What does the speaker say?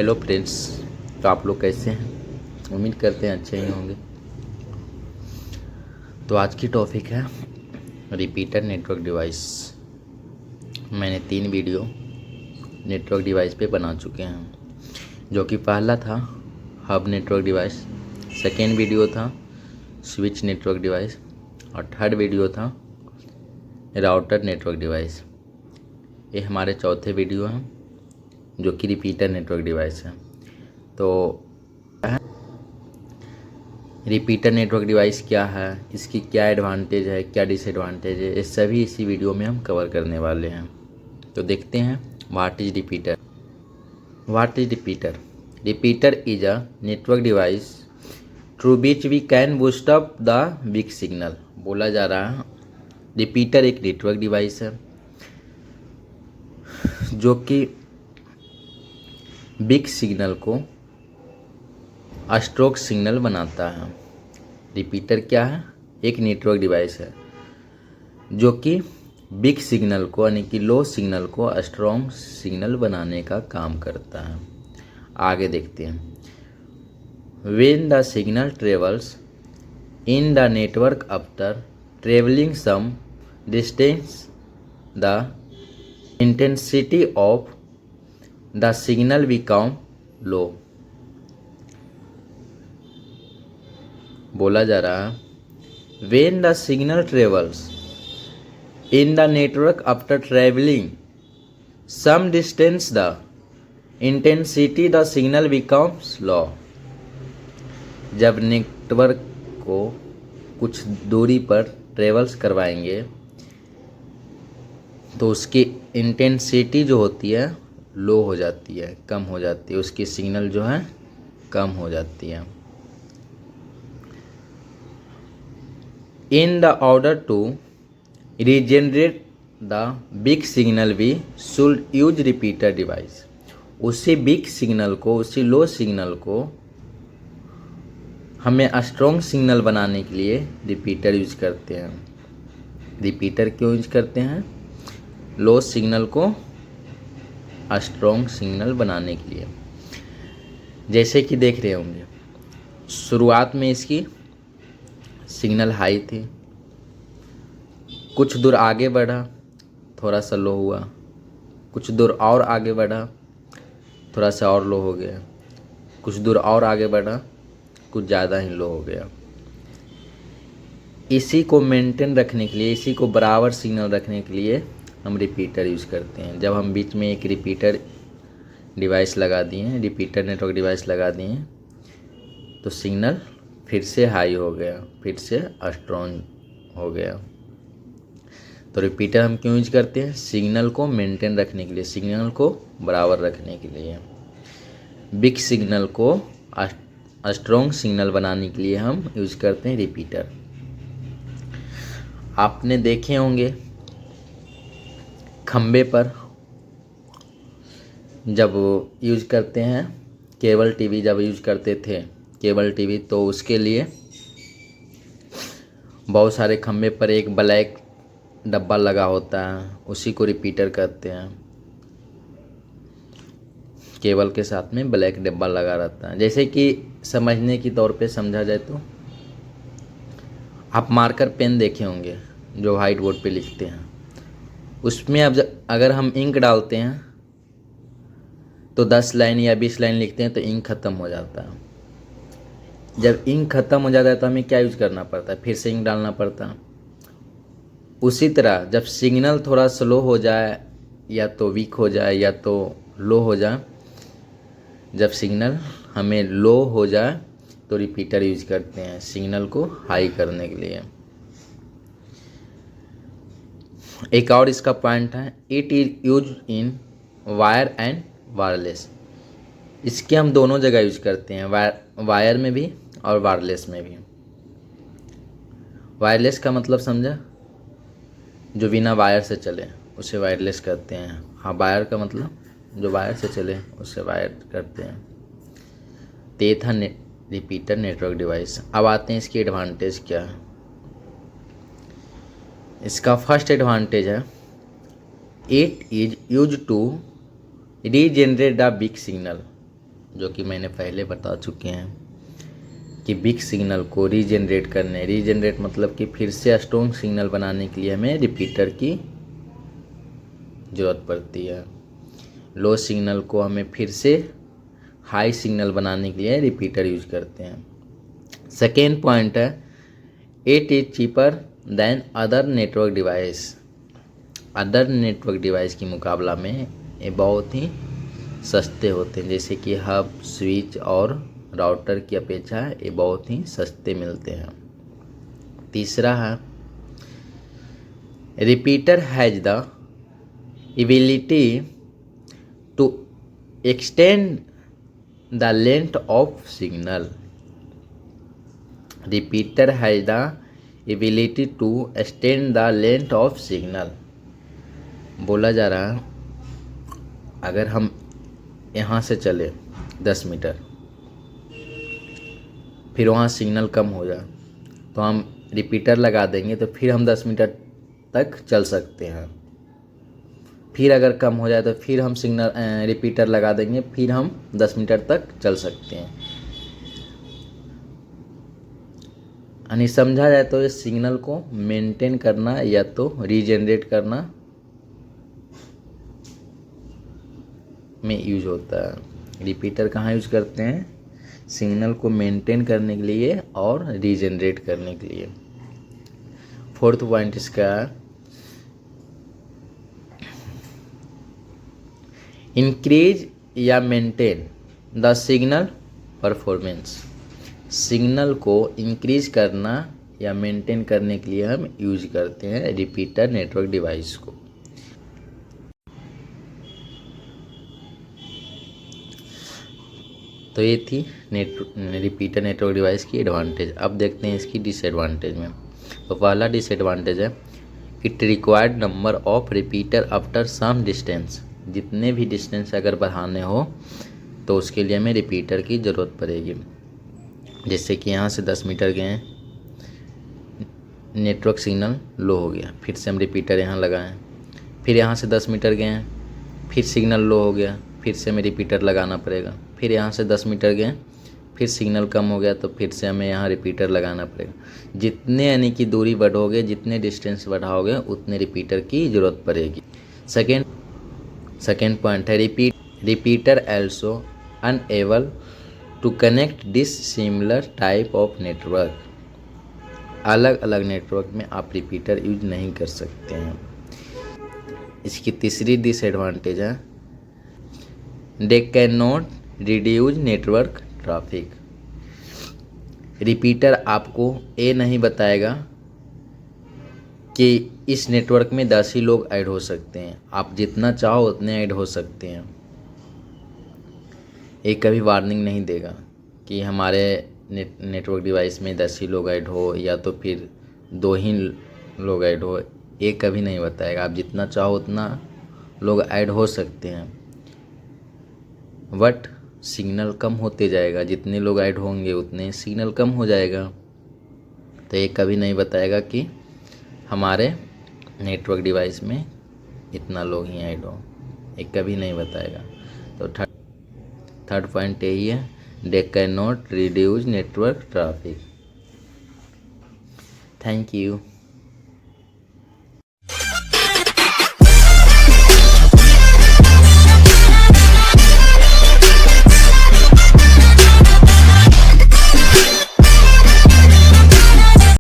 Hello friends, तो आप लोग कैसे हैं? उम्मीद करते हैं अच्छे ही होंगे। तो आज की टॉपिक है रिपीटर नेटवर्क डिवाइस। मैंने 3 वीडियो नेटवर्क डिवाइस पे बना चुके हैं, जो कि पहला था hub network device, second video था स्विच नेटवर्क डिवाइस और थर्ड वीडियो था राउटर नेटवर्क डिवाइस। ये हमारे चौथे वीडियो हैं जो कि रिपीटर नेटवर्क डिवाइस है। तो रिपीटर नेटवर्क डिवाइस क्या है, इसकी क्या एडवांटेज है, क्या डिसएडवांटेज है, ये सभी इसी वीडियो में हम कवर करने वाले हैं। तो देखते हैं what is repeater. What is repeater? Repeater is a network device through which we can boost up the big signal. बोला जा रहा है रिपीटर एक नेटवर्क डिवाइस है जो कि बिग सिग्नल को स्ट्रोक सिग्नल बनाता है। रिपीटर क्या है? एक नेटवर्क डिवाइस है जो कि बिग सिग्नल को यानी कि लो सिग्नल को स्ट्रॉन्ग सिग्नल बनाने का काम करता है। आगे देखते हैं। When the signal travels in the network after travelling some distance the intensity of the signal become low. बोला जा रहा है when the signal travels in the network after travelling some distance the intensity the signal becomes low. जब network को कुछ दूरी पर travels करवाएंगे तो उसकी इंटेंसिटी जो होती है लो हो जाती है, कम हो जाती है, उसकी सिग्नल जो है कम हो जाती है। In the order to regenerate the big signal we should use repeater device। उसी बिग सिग्नल को, उसी लो सिग्नल को हमें स्ट्रॉन्ग सिग्नल बनाने के लिए रिपीटर यूज करते हैं। रिपीटर क्यों यूज करते हैं? लो सिग्नल को स्ट्रॉन्ग सिग्नल बनाने के लिए। जैसे कि देख रहे होंगे शुरुआत में इसकी सिग्नल हाई थी, कुछ दूर आगे बढ़ा थोड़ा सा लो हुआ, कुछ दूर और आगे बढ़ा थोड़ा सा और लो हो गया, कुछ दूर और आगे बढ़ा कुछ ज़्यादा ही लो हो गया। इसी को मेंटेन रखने के लिए, इसी को बराबर सिग्नल रखने के लिए हम रिपीटर यूज़ करते हैं। जब हम बीच में एक रिपीटर डिवाइस लगा दिए, रिपीटर नेटवर्क डिवाइस लगा दिए, तो सिग्नल फिर से हाई हो गया, फिर से स्ट्रॉन्ग हो गया। तो रिपीटर हम क्यों यूज करते हैं? सिग्नल को मेंटेन रखने के लिए, सिग्नल को बराबर रखने के लिए। बिग सिग्नल को स्ट्रॉन्ग सिग्नल बनाने के लिए हम यूज करते हैं रिपीटर। आपने देखे होंगे खंबे पर जब यूज करते हैं, केबल टीवी जब यूज करते थे, केबल टीवी, तो उसके लिए बहुत सारे खंबे पर एक ब्लैक डब्बा लगा होता है, उसी को रिपीटर कहते हैं। केबल के साथ में ब्लैक डब्बा लगा रहता है। जैसे कि समझने की तौर पे समझा जाए तो आप मार्कर पेन देखे होंगे जो व्हाइट बोर्ड पे लिखते हैं, उसमें अब अगर हम इंक डालते हैं तो 10 लाइन या 20 लाइन लिखते हैं तो इंक ख़त्म हो जाता है। जब इंक ख़त्म हो जाता है तो हमें क्या यूज करना पड़ता है? फिर से इंक डालना पड़ता है। उसी तरह जब सिग्नल थोड़ा स्लो हो जाए या तो वीक हो जाए या तो लो हो जाए, जब सिग्नल हमें लो हो जाए तो रिपीटर यूज करते हैं सिग्नल को हाई करने के लिए। एक और इसका पॉइंट है, it is use in wire and wireless. इसके हम दोनों जगह यूज करते हैं, वायर में भी और वायरलेस में भी। वायरलेस का मतलब समझा? जो बिना वायर से चले उसे वायरलेस कहते हैं। हाँ, वायर का मतलब जो वायर से चले उसे वायर करते हैं। तो ये था रिपीटर नेटवर्क डिवाइस। अब आते हैं इसकी एडवांटेज क्या है। इसका फर्स्ट एडवांटेज है it is use to regenerate the big signal. जो कि मैंने पहले बता चुके हैं कि वीक सिग्नल को रीजनरेट मतलब कि फिर से स्ट्रॉन्ग सिग्नल बनाने के लिए हमें रिपीटर की ज़रूरत पड़ती है। लो सिग्नल को हमें फिर से हाई सिग्नल बनाने के लिए रिपीटर यूज करते हैं। सेकेंड पॉइंट है it is cheaper than other network device की मुकाबला में ये बहुत ही सस्ते होते हैं, जैसे कि हब, स्विच और राउटर की अपेक्षा ये बहुत ही सस्ते मिलते हैं। तीसरा है repeater has the ability to extend the length of signal. Repeater has the ability to extend the length of signal. बोला जा रहा है अगर हम यहाँ से चले 10 मीटर, फिर वहाँ सिग्नल कम हो जाए तो हम रिपीटर लगा देंगे, तो फिर हम 10 मीटर तक चल सकते हैं। फिर अगर कम हो जाए तो फिर हम रिपीटर लगा देंगे, फिर हम 10 मीटर तक चल सकते हैं। यानी समझा जाए तो इस सिग्नल को मेंटेन करना या तो रीजनरेट करना में यूज होता है। रिपीटर कहाँ यूज करते हैं? सिग्नल को मेंटेन करने के लिए और रीजनरेट करने के लिए। फोर्थ पॉइंट इसका इंक्रीज या maintain the signal performance. Signal को इंक्रीज करना या मेंटेन करने के लिए हम यूज करते हैं रिपीटर नेटवर्क डिवाइस को। तो ये थी रिपीटर नेटवर्क डिवाइस की एडवांटेज। अब देखते हैं इसकी डिसएडवांटेज में। तो पहला डिसएडवांटेज है it required number of repeater after some distance. जितने भी डिस्टेंस अगर बढ़ाने हो तो उसके लिए हमें रिपीटर की ज़रूरत पड़ेगी। जैसे कि यहाँ से 10 मीटर गए, नेटवर्क सिग्नल लो हो गया, फिर से हम रिपीटर यहाँ लगाएं। फिर यहाँ से 10 मीटर गए, फिर सिग्नल लो हो गया, फिर से हमें रिपीटर लगाना पड़ेगा। फिर यहाँ से 10 मीटर गए, फिर सिग्नल कम हो गया तो फिर से हमें यहाँ रिपीटर लगाना पड़ेगा। जितने यानी कि दूरी बढ़ोगे, जितने डिस्टेंस बढ़ाओगे, उतने रिपीटर की ज़रूरत पड़ेगी। सेकेंड पॉइंट है repeater also unable to connect this similar type of network. अलग अलग नेटवर्क में आप रिपीटर यूज नहीं कर सकते हैं। इसकी तीसरी डिसएडवांटेज है they can not reduce network traffic. Repeater आपको ये नहीं बताएगा कि इस नेटवर्क में 10 ही लोग ऐड हो सकते हैं, आप जितना चाहो उतने ऐड हो सकते हैं। ये कभी वार्निंग नहीं देगा कि हमारे नेटवर्क डिवाइस में 10 ही लोग ऐड हो या तो फिर 2 ही लोग ऐड हो। ये कभी नहीं बताएगा। आप जितना चाहो उतना लोग ऐड हो सकते हैं, बट सिग्नल कम होते जाएगा। जितने लोग ऐड होंगे उतने सिग्नल कम हो जाएगा। तो ये कभी नहीं बताएगा कि हमारे नेटवर्क डिवाइस में इतना लोग ही ऐड हो, ये कभी नहीं बताएगा। तो थर्ड पॉइंट यही है they can not reduce network traffic. Thank you.